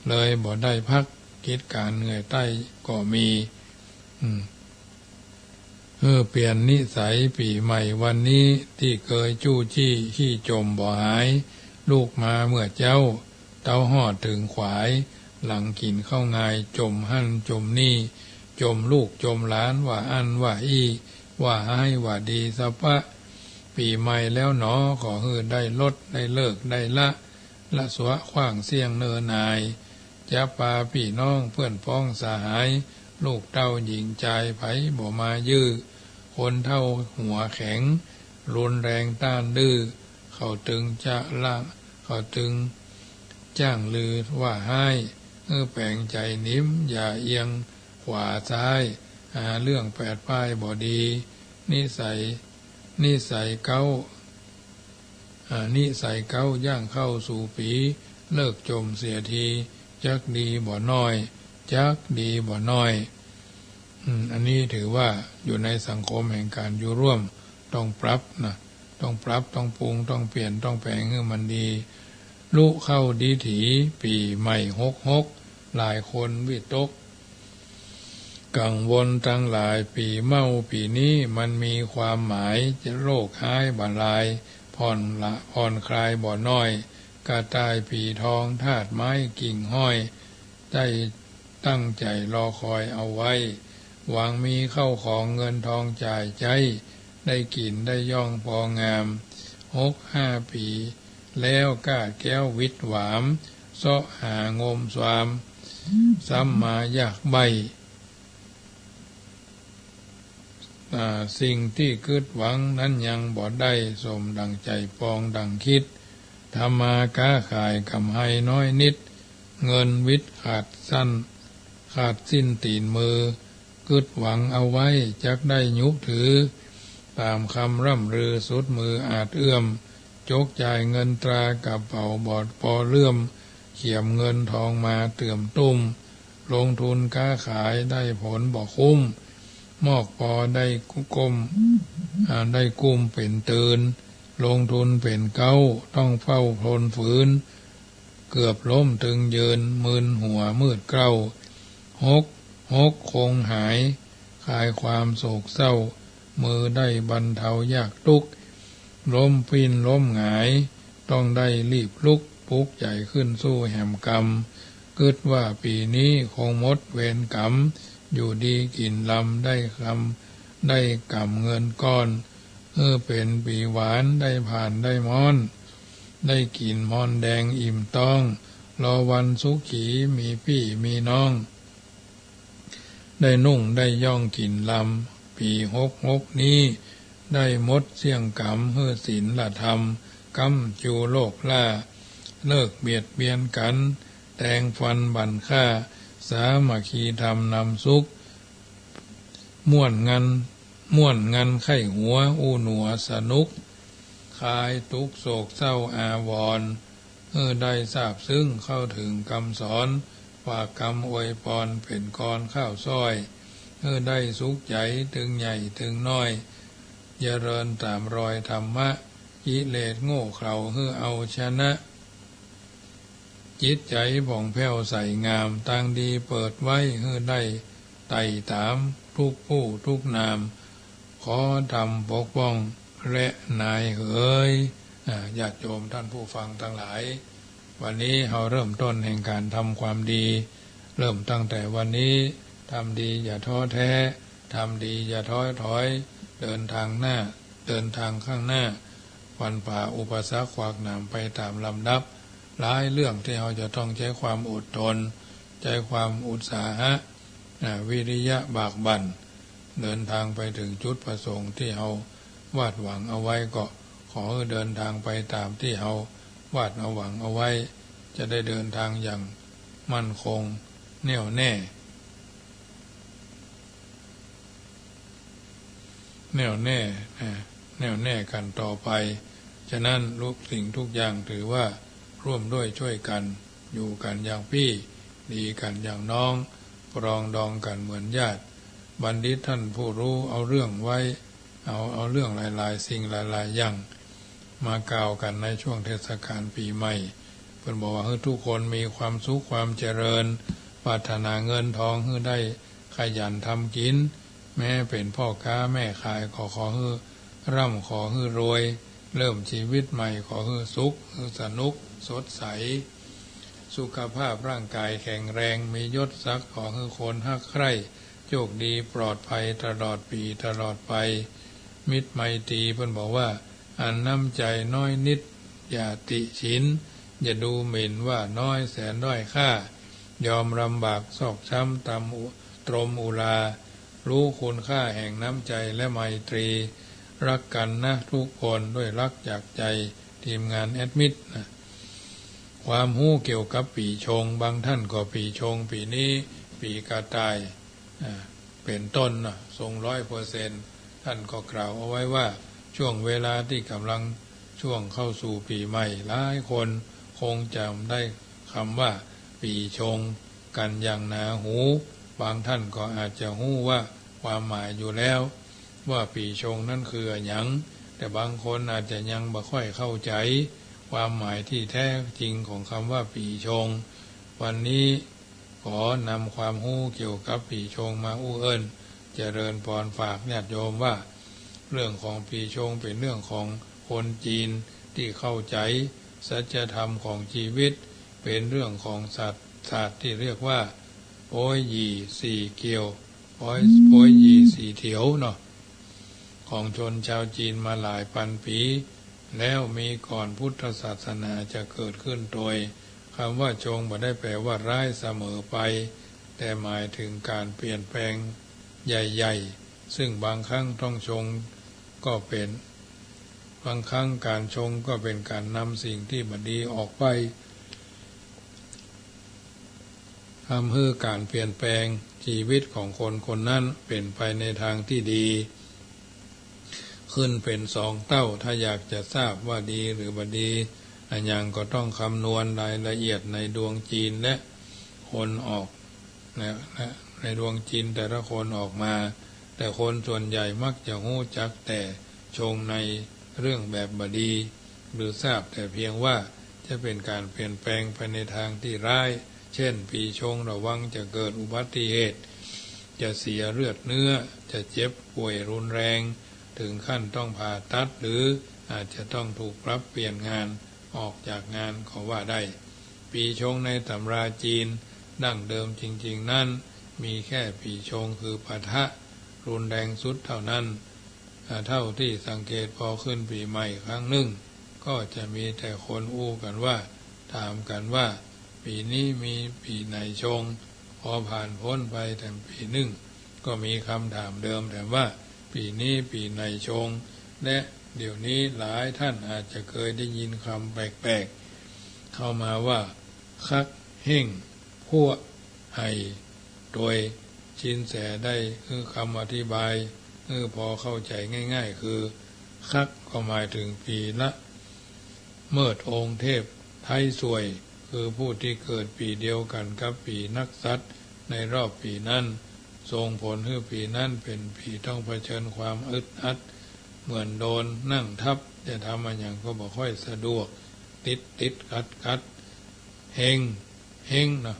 เลยบ่ได้พักกิจการเหนื่อยใต้ก็มีเปลี่ยนนิสัยปีใหม่วันนี้ที่เคยจู้จี้ขี้จมบ่หายลูกมาเมื่อเจ้าเต้าหอดถึงขวายหลังกินข้าวงายจมหั่นจมนี่จมลูกจมหลานว่าอันว่าอีว่าให้ว่าดีสะปะปีใหม่แล้วหนอขอให้ได้ลดได้เลิกได้ละสวะขว้างเสี่ยงเนินนายจะปาพี่น้องเพื่อนพ้องสหายลูกเต้าหญิงใจไผบ่มายื้อคนเท่าหัวแข็งรุนแรงต้านดื้อเขาตึงจะละเขาตึงจ้างลือว่าให้แปลงใจนิ่มอย่าเอียงขวาซ้ายเรื่องแปดป้ายบ่ดีนิสัยเก้าย่างเข้าสู่ปีเลิกจมเสียทีจักดีบ่น้อยจักดีบ่น้อยอันนี้ถือว่าอยู่ในสังคมแห่งการอยู่ร่วมต้องปรับต้องปรับต้องปรุงต้องเปลี่ยนต้องแปลงให้มันดีลุเข้าดีถีปีใหม่66หลายคนวิตกกังวลทั้งหลายปีเมาปีนี้มันมีความหมายจะโรคหายบรรลัยผ่อนคลายบ่น้อยกระต่ายปีทองธาตุไม้กิ่งห้อยได้ตั้งใจรอคอยเอาไว้หวังมีเข้าของเงินทองจ่ายใจได้กินได้ย่องพองาม65 ปีแล้วก้าแก้ววิตหวามเสาะหางมสวามซ้ำมาอยากใบสิ่งที่คิดหวังนั้นยังบ่ได้สมดังใจปองดังคิดทำมาค้าขายกำไรน้อยนิดเงินวิตขาดสิ้นตีนมือคิดหวังเอาไว้จักได้ยุบถือตามคำร่ำรือสุดมืออาจเอื้อมจกจ่ายเงินตรากระเป๋าบอดปอเลื่อมเขี่ยมเงินทองมาเตื่อมตุ้มลงทุนค้าขายได้ผลบ่คุ้ม มอกพอได้กุ้มเป็นตื่นลงทุนเป็นเก้าต้องเฝ้าทนฝืนเกือบล้มตึงยืนมึนหัวมืดเกล้าหกคงหายคลายความโศกเศร้ามือได้บรรเทายากทุกข์ล้มพินล้มหงายต้องได้รีบลุกปลุกใจขึ้นสู้แห่มกรรมคิดว่าปีนี้คงหมดเวรกรรมอยู่ดีกินลำได้กำเงินก้อนเป็นปีหวานได้ผ่านได้ม้อนได้กินมอนแดงอิ่มต้องรอวันสุขีมีพี่มีน้องได้นุ่งได้ย่องกินลำปีหกนี้ได้มดเสี่ยงกรรมศีลธรรมกำจูโลกล่าเลิกเบียดเบียนกันแตงฟันบั่นฆ่าสามัคคีธรรมนำสุขม่วนงันไข้หัวอู้หนัวสนุกคลายทุกโศกเศร้าอาวรณ์ได้ทราบซึ้งเข้าถึงคำสอนฝากคำอวยพรเป็นกรข้าวซ้อยได้สุขใจถึงใหญ่ถึงน้อยเจริญตามรอยธรรมะกิเลสโง่เขลาเอาชนะจิตใจผ่องแผ้วใสงามตั้งดีเปิดไว้ได้ไต่ตามทุกผู้ทุกนามขอทำปกป้องและนายญาติโยมท่านผู้ฟังทั้งหลายวันนี้เราเริ่มต้นแห่งการทำความดีเริ่มตั้งแต่วันนี้ทำดีอย่าท้อแท้ทำดีอย่าท้อถอยเดินทางข้างหน้าฟันฝ่าอุปสรรคขวากหนามไปตามลำดับหลายเรื่องที่เราจะต้องใช้ความอดทนใช้ความอุตสาหะวิริยะบากบั่นเดินทางไปถึงจุดประสงค์ที่เราวาดหวังเอาไว้ก็ขอเดินทางไปตามที่เราวาดเอาหวังเอาไว้จะได้เดินทางอย่างมั่นคงแน่วแน่กันต่อไปฉะนั้นทุกสิ่งทุกอย่างถือว่าร่วมด้วยช่วยกันอยู่กันอย่างพี่ดีกันอย่างน้องปรองดองกันเหมือนญาติบัณฑิตท่านผู้รู้เอาเรื่องไว้เอาเรื่องหลายๆสิ่งหลายๆอย่างมากล่าวกันในช่วงเทศกาลปีใหม่เพิ่นบอกว่าให้ทุกคนมีความสุขความเจริญปรารถนาเงินทองให้ได้ขยันทำกินแม้เป็นพ่อค้าแม่ขายขอให้ร่ำขอให้รวยเริ่มชีวิตใหม่ขอให้สุขให้สนุกสดใสสุขภาพร่างกายแข็งแรงมียศศักดิ์ขอให้คนฮักใคร่โชคดีปลอดภัยตลอดปีตลอดไปมิตรไมตรีเพิ่นบอกว่าอันน้ำใจน้อยนิดอย่าติฉินอย่าดูหมิ่นว่าน้อยแสนด้อยค่ายอมลำบากซอกช้ำตรมอุรารู้คุณค่าแห่งน้ำใจและไมตรีรักกันนะทุกคนด้วยรักจากใจทีมงานแอดมิดนะความรู้เกี่ยวกับปีชงบางท่านก็ปีชงปีนี้ปีกระต่ายเป็นต้นนะทรง 100%ท่านก็กล่าวเอาไว้ว่าช่วงเวลาที่กำลังช่วงเข้าสู่ปีใหม่หลายคนคงจำได้คำว่าปีชงกันอย่างหนาหูบางท่านก็อาจจะรู้ว่าความหมายอยู่แล้วว่าปีชงนั่นคือหยังแต่บางคนอาจจะยังไม่ค่อยเข้าใจความหมายที่แท้จริงของคำว่าปีชงวันนี้ขอนำความรู้เกี่ยวกับปีชงมาอู้เอิ้นเจริญพรฝากญาติโยมว่าเรื่องของปีชงเป็นเรื่องของคนจีนที่เข้าใจสัจธรรมของชีวิตเป็นเรื่องของศาสตร์ที่เรียกว่าโป้ยหยี่สี่เกียวโป้ยหยี่สี่เถียวเนาะของชนชาวจีนมาหลายพันปีแล้วมีก่อนพุทธศาสนาจะเกิดขึ้นโดยคำว่าชงไม่ได้แปลว่าร้ายเสมอไปแต่หมายถึงการเปลี่ยนแปลงใหญ่ๆซึ่งบางครั้งต้องชงก็เป็นบางครั้งการชงก็เป็นการนำสิ่งที่ไม่ดีออกไปทำให้การเปลี่ยนแปลงชีวิตของคนคนนั้นเป็นไปในทางที่ดีขึ้นเป็น2 เต้าถ้าอยากจะทราบว่าดีหรือบ่ดีอันยังก็ต้องคำนวณรายละเอียดในดวงจีนและคนออกในดวงจีนแต่ละคนออกมา แต่คนส่วนใหญ่มักจะหู้จักแต่ชงในเรื่องแบบบดีหรือทราบแต่เพียงว่าจะเป็นการเปลี่ยนแปลงไปในทางที่ร้ายเช่นปีชงระวังจะเกิดอุบัติเหตุจะเสียเลือดเนื้อจะเจ็บป่วยรุนแรงถึงขั้นต้องผ่าตัดหรืออาจจะต้องถูกปรับเปลี่ยนงานออกจากงานก็ว่าได้ปีชงในตำราจีนดั้งเดิมจริงๆนั้นมีแค่ปีชงคือปะทะรุนแรงสุดเท่านั้นเท่าที่สังเกตพอขึ้นปีใหม่ครั้งหนึ่งก็จะมีแต่คนอู้กันว่าถามกันว่าปีนี้มีปีไหนชงพอผ่านพ้นไปแต่ปีหนึ่งก็มีคำถามเดิมแต่ว่าปีนี้ปีไหนชงและเดี๋ยวนี้หลายท่านอาจจะเคยได้ยินคำแปลกๆเข้ามาว่าคักเฮ่งพั่วไห่โดยชินแสได้คือคำอธิบายพอเข้าใจง่ายๆคือคักก็หมายถึงปีละเมิดองค์เทพไทยสวยคือผู้ที่เกิดปีเดียวกันกับปีนักษัตริย์ในรอบปีนั้นส่งผลให้ปีนั้นเป็นปีต้องเผชิญความอึดอัดเหมือนโดนนั่งทับจะทำอะไรอย่างก็บ่ค่อยสะดวกติดขัดเฮงนะ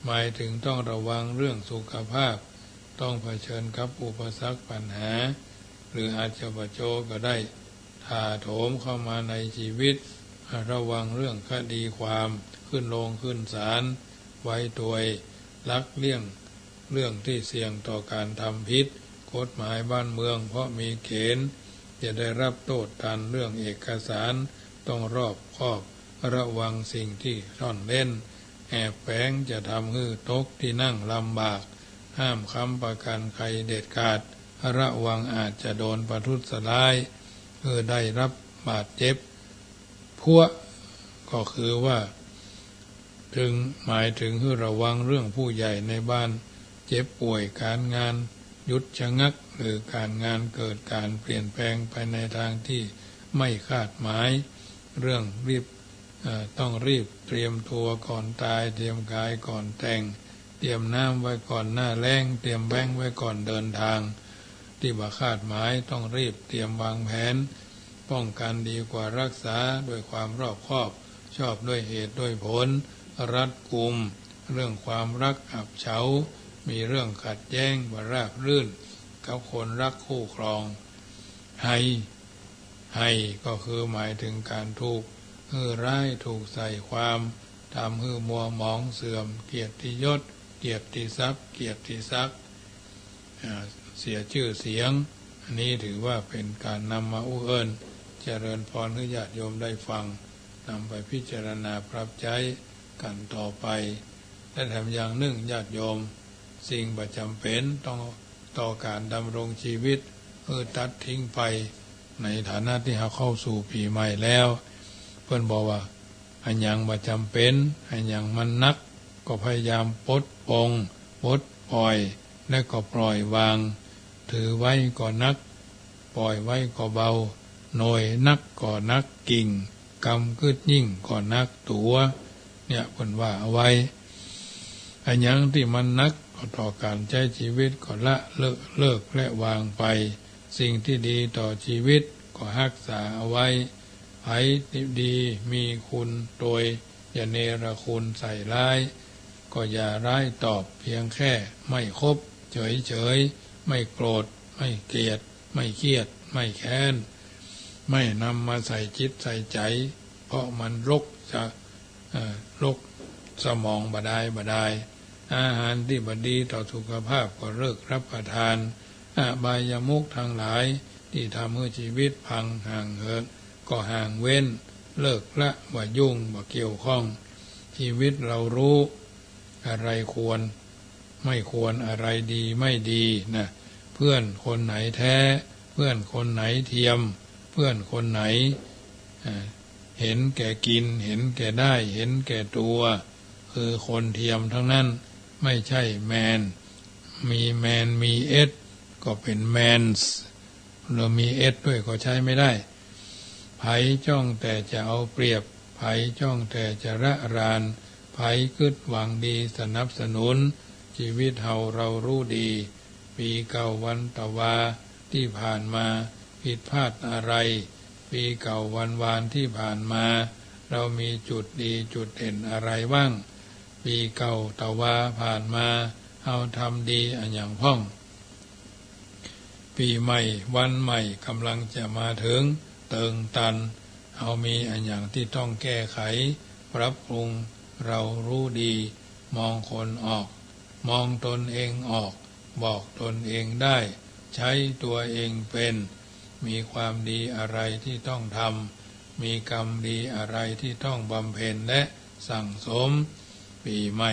หมายถึงต้องระวังเรื่องสุขภาพต้องเผชิญกับอุปสรรคปัญหาหรืออาจจะประโจก็ได้ถาโถมเข้ามาในชีวิตระวังเรื่องคดีความขึ้นโรงขึ้นศาลไว้ตัวลักเลี่ยงเรื่องที่เสี่ยงต่อการทำผิดกฎหมายบ้านเมืองเพราะมีเกณฑ์จะได้รับโทษทันเรื่องเอกสารต้องรอบคอบระวังสิ่งที่ซ่อนเล่นแอบแฝงจะทำให้ตกที่นั่งลำบากห้ามค้ำประกันใครเด็ดขาดระวังอาจจะโดนประทุษร้ายได้รับบาดเจ็บพัวก็คือว่าถึงหมายถึงให้ระวังเรื่องผู้ใหญ่ในบ้านเจ็บป่วยการงานหยุดชะงักหรือการงานเกิดการเปลี่ยนแปลงไปในทางที่ไม่คาดหมายเรื่องต้องรีบเตรียมตัวก่อนตายเตรียมกายก่อนแต่งเตรียมน้ำไว้ก่อนหน้าแล้งเตรียมแบงค์ไว้ก่อนเดินทางที่บ่คาดหมายต้องรีบเตรียมวางแผนป้องกันดีกว่ารักษาด้วยความรอบคอบชอบด้วยเหตุด้วยผลรัดกุมเรื่องความรักอับเฉามีเรื่องขัดแย้งบ่ราบรื่นกับคนรักคู่ครองให้ก็คือหมายถึงการถูกร้ายถูกใส่ความทำให้มัวหมองเสื่อมเกียรติยศเกียรติทรัพย์เกียรติศักดิ์เสียชื่อเสียงอันนี้ถือว่าเป็นการนำมาอุเอิญเจริญพรให้ญาติโยมได้ฟังนำไปพิจารณาปรับใช้กันต่อไปและแถมอย่างหนึ่งญาติโยมสิ่งประจำเป็นต้องต่อการดำรงชีวิตตัดทิ้งไปในฐานะที่เราเข้าสู่ปีใหม่แล้วเพื่อนบอกว่าอันยังประจำเป็นอันยังมันนักก็พยายามปลดปล่อยและก็ปล่อยวางถือไว้ก็นักปล่อยไว้ก็เบาหน่อยนักก็นักกิ่งกำกึดยิ่งก็นักตัวเนี่ยเพิ่นว่าเอาไว้อันยังที่มันนักก็ต่อการใช้ชีวิตก็ละเลิกและวางไปสิ่งที่ดีต่อชีวิตก็รักษาเอาไว้ไผดีมีคุณโดยอย่าเนรคุณใส่ร้ายก็อย่าร้ายตอบเพียงแค่ไม่คบเฉยไม่โกรธไม่เกลียดไม่เครียดไม่แค้นไม่นำมาใส่จิตใส่ใจเพราะมันรกสมองบดายอาหารที่บดีต่อสุขภาพก็เลิกรับประทานอบายามุขทั้งหลายที่ทำให้ชีวิตพังห่างเหินก็ห่างเว้นเลิกละว่ายุ่งว่าเกี่ยวข้องชีวิตเรารู้อะไรควรไม่ควรอะไรดีไม่ดีนะเพื่อนคนไหนแท้เพื่อนคนไหนเทียมเพื่อนคนไหนเห็นแก่กินเห็นแก่ได้เห็นแก่ตัวคือคนเทียมทั้งนั้นไม่ใช่แมนมีเอสก็เป็นแมนส์เรามีเอสด้วยก็ใช้ไม่ได้ไผจ้องแต่จะเอาเปรียบไผจ้องแต่จะระรานไผคิดหวังดีสนับสนุนชีวิตเรารู้ดี ปีเก่าวันตะวาที่ผ่านมาผิดพลาดอะไรปีเก่าวันวานที่ผ่านมาเรามีจุดดีจุดเด่นอะไรบ้างปีเก่าตะวาผ่านมาเอาทำดีอันอย่างพ้องปีใหม่วันใหม่กำลังจะมาถึงเติงตันเอามีอันอย่างที่ต้องแก้ไขปรับปรุงเรารู้ดีมองคนออกมองตนเองออกบอกตนเองได้ใช้ตัวเองเป็นมีความดีอะไรที่ต้องทำมีกรรมดีอะไรที่ต้องบำเพ็ญและสั่งสมปีใหม่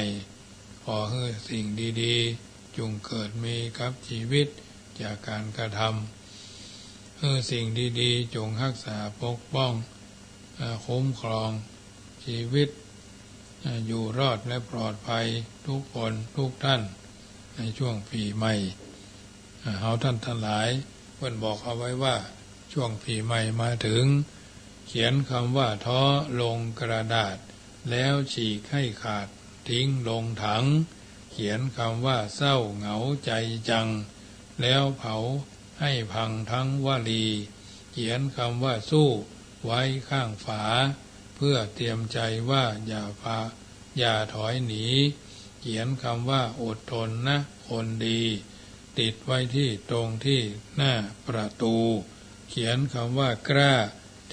ขอให้สิ่งดีๆจงเกิดมีกับชีวิตจากการกระทำให้สิ่งดีๆจงรักษาปกป้องคุ้มครองชีวิตอยู่รอดและปลอดภัยทุกคนทุกท่านในช่วงปีใหม่เอาท่านทั้งหลายเพิ่นบอกเอาไว้ว่าช่วงปีใหม่มาถึงเขียนคำว่าท้อลงกระดาษแล้วฉีกให้ขาดทิ้งลงถังเขียนคำว่าเศร้าเหงาใจจังแล้วเผาให้พังทั้งวลีเขียนคำว่าสู้ไว้ข้างฝาเพื่อเตรียมใจว่าอย่าถอยหนีเขียนคำว่าอดทนนะคนดีติดไว้ที่ตรงที่หน้าประตูเขียนคำว่ากล้า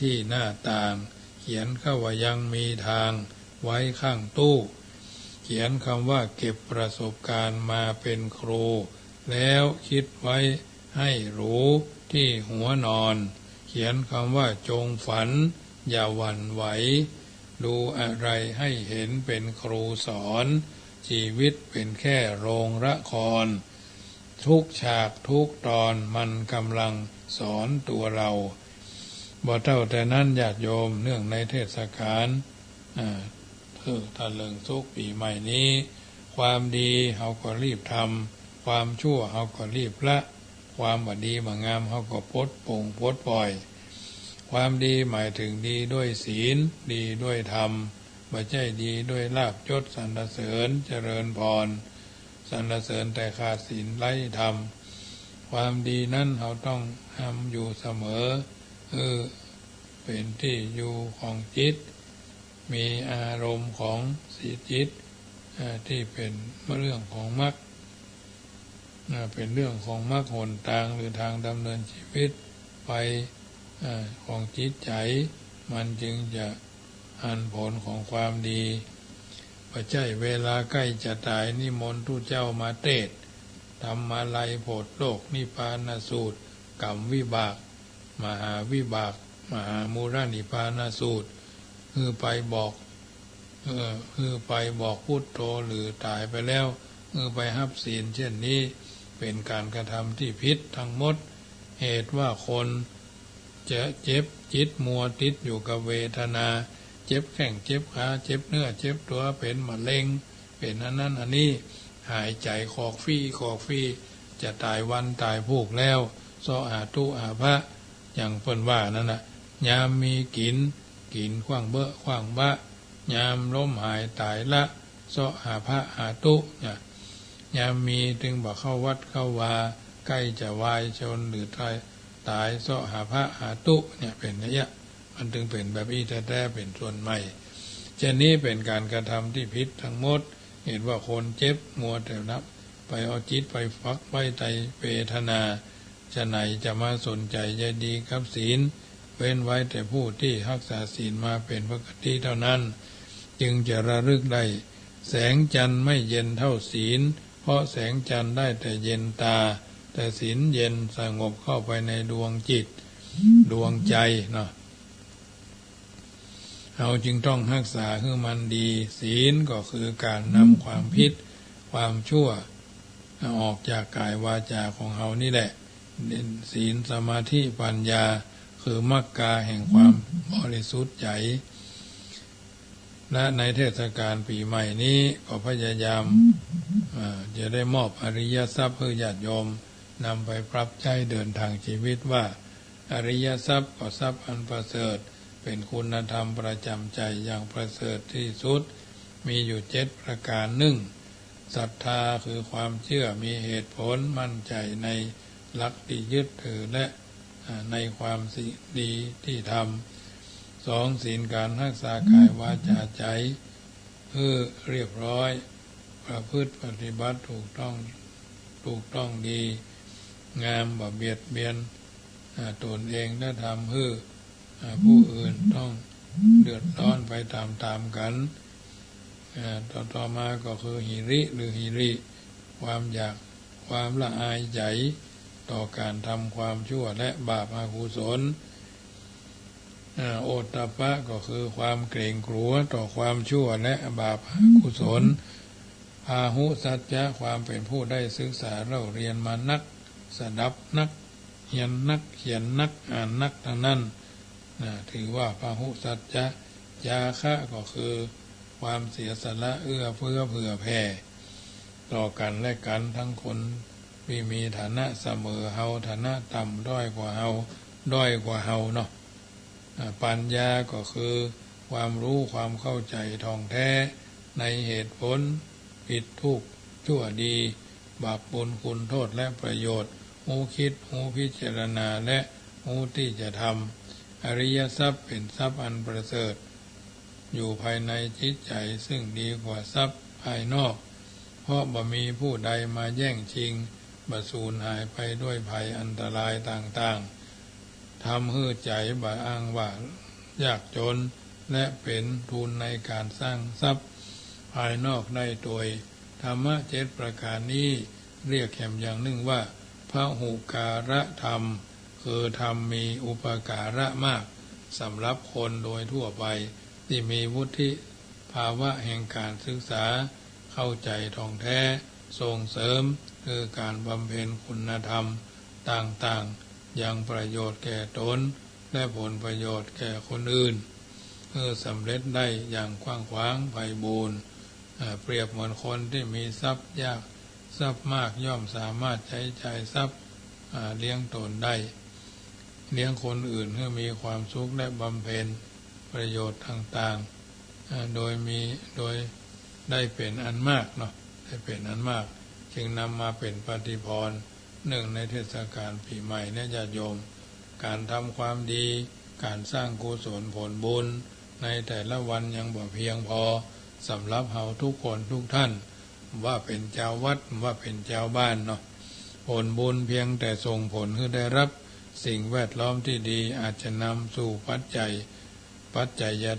ที่หน้าต่างเขียนเข้าว่ายังมีทางไว้ข้างตู้เขียนคำว่าเก็บประสบการณ์มาเป็นครูแล้วคิดไว้ให้รู้ที่หัวนอนเขียนคำว่าจงฝันอย่าหวั่นไหวดูอะไรให้เห็นเป็นครูสอนชีวิตเป็นแค่โรงละครทุกฉากทุกตอนมันกำลังสอนตัวเราบ่เท่าแต่นั้นญาติโยมเนื่องในเทศกาลท่านเลิงสุกปีใหม่นี้ความดีเฮาก็รีบทำความชั่วเฮาก็รีบละความบ่ดีบ่งามเฮาก็ปลดปล่อยความดีหมายถึงดีด้วยศีลดีด้วยธรรมบ่ใช่ดีด้วยลาภยศสรรเสริญเจริญพรสรรเสริญแต่ขาดศีลไร้ธรรมความดีนั้นเราต้องทำอยู่เสมอเป็นที่อยู่ของจิตมีอารมณ์ของสีจิตที่เป็นเรื่องของมรรคเป็นเรื่องของมรรคหนทางหรือทางดำเนินชีวิตไปของจิตใจมันจึงจะหันผลของความดีปัจจัยเวลาใกล้จะตายนิมนต์ทุเจ้ามาเทศน์ธรรมลัยโพธิโลกนิพพานสูตรกรรมวิบากมหาวิบากมหามูลนิพพานสูตรคือไปบอกพุทโธหรือตายไปแล้วไปหับศีลเช่นนี้เป็นการกระทำที่ผิดทั้งหมดเหตุว่าคนจะเจ็บจิตมัวติดอยู่กับเวทนาเจ็บแข้งเจ็บขาเจ็บเนื้อเจ็บตัวเป็นมะเร็งเป็นอันนั้นอันนี้หายใจคอกฟี่จะตายวันตายพูกแล้วซออาตุอาภะอย่างเพิ่นว่านั่นน่ะยามมีกินขว้างเบ้อขว้างบะยามล้มหายตายละซออาภะอาตุเนี่ยยามมีจึงบอกเข้าวัดเข้าวาใกล้จะวายชนหรือตายซออาภะอาตุเนี่ยเป็นระยะมันถึงเป็นแบบนี้แท้ๆเป็นส่วนใหม่เช่นนี้เป็นการกระทำที่ผิดทั้งหมดเห็นว่าคนเจ็บมัวแต่นับไปเอาจิตไปฟักไว้ใจเวทนาจะไหนจะมาสนใจใจดีกับศีลเว้นไว้แต่ผู้ที่รักษาศีลมาเป็นปกติเท่านั้นจึงจะระลึกได้แสงจันทร์ไม่เย็นเท่าศีลเพราะแสงจันทร์ได้แต่เย็นตาแต่ศีลเย็นสงบเข้าไปในดวงจิตดวงใจเนาะเราจึงต้องรักษาให้มันดีศีลก็คือการนำความผิดความชั่วออกจากกายวาจาของเรานี่แหละศีลสมาธิปัญญาคือมรรคแห่งความบริสุทธิ์ใจและในเทศกาลปีใหม่นี้ก็พยายามจะได้มอบอริยทรัพย์ให้ญาติโยมนำไปปรับใช้เดินทางชีวิตว่าอริยทรัพย์ก็ทรัพย์อันประเสริฐเป็นคุณธรรมประจำใจอย่างประเสริฐที่สุดมีอยู่7ประการ1 ศรัทธาคือความเชื่อมีเหตุผลมั่นใจในหลักที่ยึดถือและในความดีที่ทำสองศีลการรักษากายวาจาใจเพื่อเรียบร้อยประพฤติปฏิบัติถูกต้องดีงามบ่เบียดเบียนตนเองและทำเพื่อผู้อื่นต้องเดือดร้อนไปตามกันต่อมาก็คือหิริหรือหิริความอยากความละอายใจต่อการทำความชั่วและบาปอกุศลโอตตัปปะก็คือความเกรงกลัวต่อความชั่วและบาปอกุศลพาหุสัจจะความเป็นผู้ได้ศึกษาเล่าเรียนมานักสดับนักเขียนนักอ่านนักทั้งนั้นถือว่าพาหุสัจจะจาคะก็คือความเสียสละเอื้อเฟื้อเผื่อแผ่ต่อกันและกันทั้งคนที่มีฐานะเสมอเฮาฐานะต่ำด้อยกว่าเฮาเนาะปัญญาก็คือความรู้ความเข้าใจท่องแท้ในเหตุผลผิดถูกชั่วดีบาปบุญคุณโทษและประโยชน์หูคิดหูพิจารณาและหูที่จะทำอริยทรัพย์เป็นทรัพย์อันประเสริฐอยู่ภายในจิตใจซึ่งดีกว่าทรัพย์ภายนอกเพราะบ่มีผู้ใดมาแย่งชิงบ่สูญหายไปด้วยภัยอันตรายต่างๆทำให้ใจบ่อ้างว่ายากจนและเป็นทุนในการสร้างทรัพย์ภายนอกได้โดยธรรมะ7ประการนี้เรียกแคมอย่างหนึ่งว่าพหุการะธรรมคือธรรมมีอุปการะมากสำหรับคนโดยทั่วไปที่มีวุฒิภาวะแห่งการศึกษาเข้าใจท่องแท้ส่งเสริมคือการบำเพ็ญคุณธรรมต่างๆยังประโยชน์แก่ตนและผลประโยชน์แก่คนอื่นเพื่อสำเร็จได้อย่างกว้างขวางไพบูลย์เปรียบเหมือนคนที่มีทรัพย์ยากทรัพย์มากย่อมสามารถใช้จ่ายทรัพย์เลี้ยงตนได้เลี้ยงคนอื่นให้มีความสุขและบำเพ็ญประโยชน์ต่างๆโดยได้เป็นอันมากเนาะได้เป็นอันมากจึงนำมาเป็นปฏิพรณ์หนึ่งในเทศกาลปีใหม่และญาติโยมการทำความดีการสร้างกุศลผลบุญในแต่ละวันยังบ่เพียงพอสำหรับเฮาทุกคนทุกท่านว่าเป็นเจ้าวัดว่าเป็นเจ้าบ้านเนาะผลบุญเพียงแต่ส่งผลให้ได้รับสิ่งแวดล้อมที่ดีอาจจะนำสู่ปัจจัย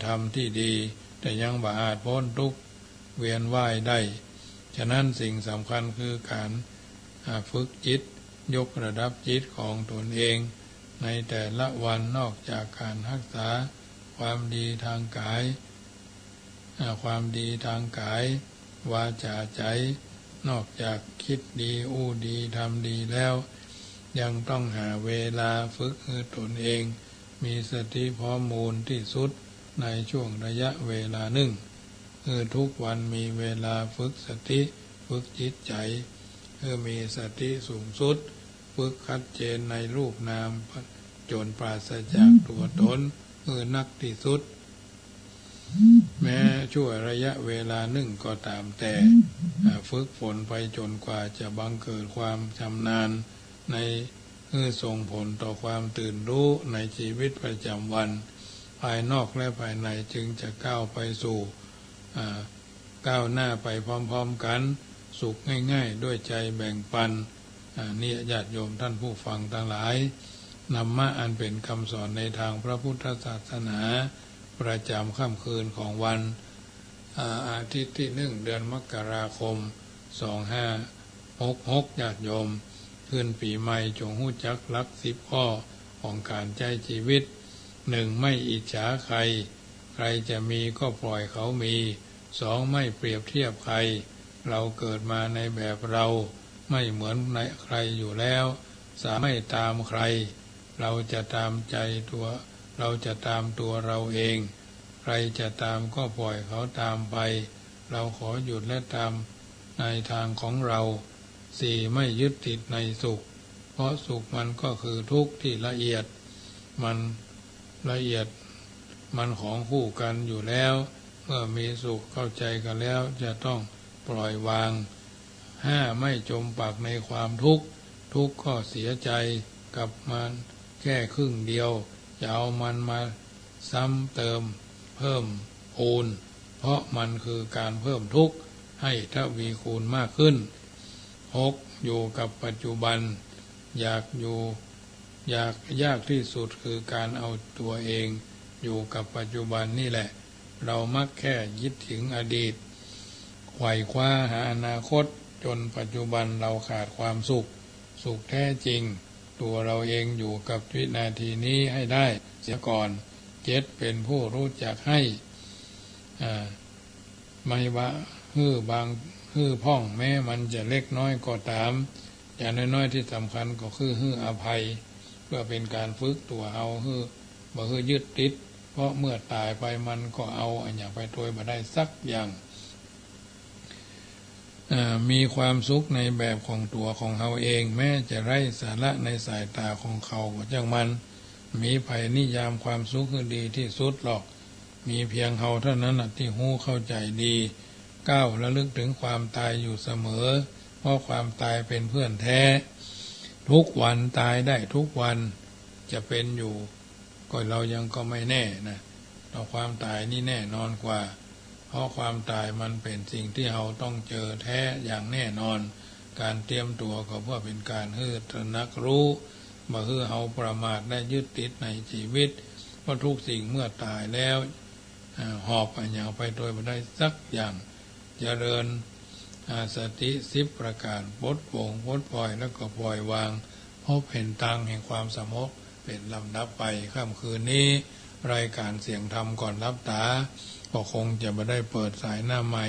ธรรมที่ดีแต่ยังบ่อาจพ้นทุกข์เวียนว่ายได้ฉะนั้นสิ่งสำคัญคือการฝึกจิตยกระดับจิตของตนเองในแต่ละวันนอกจากการรักษาความดีทางกายวาจาใจนอกจากคิดดีอู้ดีทำดีแล้วยังต้องหาเวลาฝึกให้ตนเองมีสติพร้อมมูลที่สุดในช่วงระยะเวลาหนึ่งคือทุกวันมีเวลาฝึกสติฝึกจิตใจคือมีสติสูงสุดฝึกชัดเจนในรูปนามจนปราศจากตัวตนคือนักที่สุดแม้ช่วงระยะเวลาหนึ่งก็ตามแต่ฝึกฝนไปจนกว่าจะบังเกิดความชำนาญในส่งผลต่อความตื่นรู้ในชีวิตประจำวันภายนอกและภายในจึงจะก้าวไปสู่ก้าวหน้าไปพร้อมๆกันสุขง่ายๆด้วยใจแบ่งปันนี่ญาติโยมท่านผู้ฟังทั้งหลายนำมาอันเป็นคำสอนในทางพระพุทธศาสนาประจำค่ำคืนของวันอาทิตย์ที่1 เดือนมกราคม2566ญาติโยมขึ้นปีใหม่จงหู้จักหลัก10 ข้อของการใช้ชีวิต 1. ไม่อิจฉาใครใครจะมีก็ปล่อยเขามี 2. ไม่เปรียบเทียบใครเราเกิดมาในแบบเราไม่เหมือนใครอยู่แล้ว3. ไม่ตามใครเราจะตามตัวเราเองใครจะตามก็ปล่อยเขาตามไปเราขอหยุดและตามในทางของเรา 4. ไม่ยึดติดในสุขเพราะสุขมันก็คือทุกข์ที่ละเอียดมันของคู่กันอยู่แล้วเมื่อมีสุขเข้าใจกันแล้วจะต้องปล่อยวาง 5. ไม่จมปักในความทุกข์ทุกข์ก็เสียใจกับมันแค่ครึ่งเดียวจะเอามันมาซ้ำเติมเพิ่มพูนเพราะมันคือการเพิ่มทุกข์ให้ทวีคูณมากขึ้น 6. อยู่กับปัจจุบันอยากยากที่สุดคือการเอาตัวเองอยู่กับปัจจุบันนี่แหละเรามักแค่ยึดถึงอดีตไขว่คว้าหาอนาคตจนปัจจุบันเราขาดความสุขแท้จริงตัวเราเองอยู่กับวินาทีนี้ให้ได้เสียก่อน 7. เป็นผู้รู้จักให้ไม่ว่าฮื้อพ่องแม้มันจะเล็กน้อยก็ตามอย่างน้อยๆที่สำคัญก็คือฮื้ออภัยเพื่อเป็นการฝึกตัวเอาบ่ฮื้อยึดติดเพราะเมื่อตายไปมันก็เอาอันอย่างไปตัวบ่ได้สักอย่างมีความสุขในแบบของตัวของเขาเองแม้จะไร้สาระในสายตาของเขาก็จังมันมีภัยนิยามความสุขคือดีที่สุดหรอกมีเพียงเขาเท่านั้นที่หู้เข้าใจดีก้าวระลึกถึงความตายอยู่เสมอเพราะความตายเป็นเพื่อนแท้ทุกวันตายได้ทุกวันจะเป็นอยู่ก็เรายังก็ไม่แน่นะแต่ความตายนี่แน่นอนกว่าเพราะความตายมันเป็นสิ่งที่เราต้องเจอแท้อย่างแน่นอนการเตรียมตัวก็เพื่อเป็นการให้ตระหนักรู้มาให้เราประมาทได้ยึดติดในชีวิตเพราะทุกสิ่งเมื่อตายแล้วหอบอันอย่างไปโดยไม่ได้สักอย่างเจริญสติ10 ประการปลดโปร่งปลดปล่อยแล้วก็ปล่อยวางพบเห็นทางแห่งความสงบเป็นลำดับไปค่ำคืนนี้รายการเสียงธรรมก่อนรับตาก็คงจะไม่ได้เปิดสายหน้าใหม่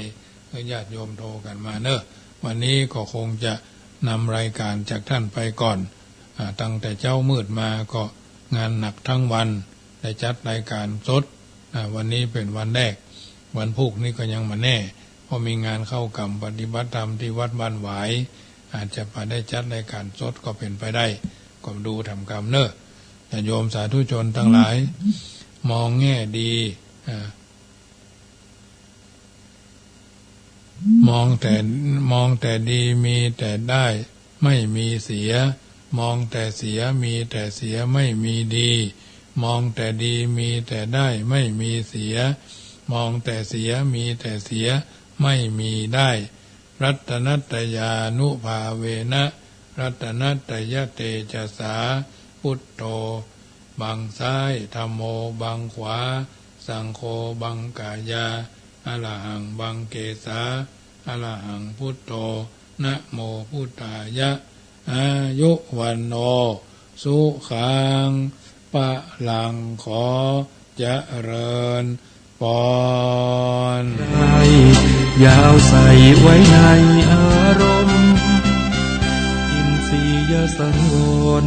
ให้ญาติโยมโทรกันมาเนอะวันนี้ก็คงจะนำรายการจากท่านไปก่อนตั้งแต่เจ้ามืดมาก็งานหนักทั้งวันได้จัดรายการสดวันนี้เป็นวันแรกวันพุธนี้ก็ยังมาแน่เพราะมีงานเข้ากรรมปฏิบัติธรรมที่วัดบ้านหวายอาจจะไปได้จัดรายการสดก็เป็นไปได้ก็ดูทำกรรมเนอะแต่โยมสาธุชนทั้งหลายมองแง่ดีมองแต่ดีมีแต่ได้ไม่มีเสียมองแต่เสียมีแต่เสียไม่มีดีมองแต่ดีมีแต่ได้ไม่มีเสียมองแต่เสียมีแต่เสียไม่มีได้รัตนัตยานุภาเวนะรัตนัตยเตจสาพุทโธบังซ้ายธัมโมบังขวาสังโฆบังกายาอะระหังบังเกสาอะระหังพุทโธนะโมพุทธายะอายุวันโนสุขังปะลังขอเจริญปอน
ยาวใส่ไว้ในอารมณ์อินทรียสังวร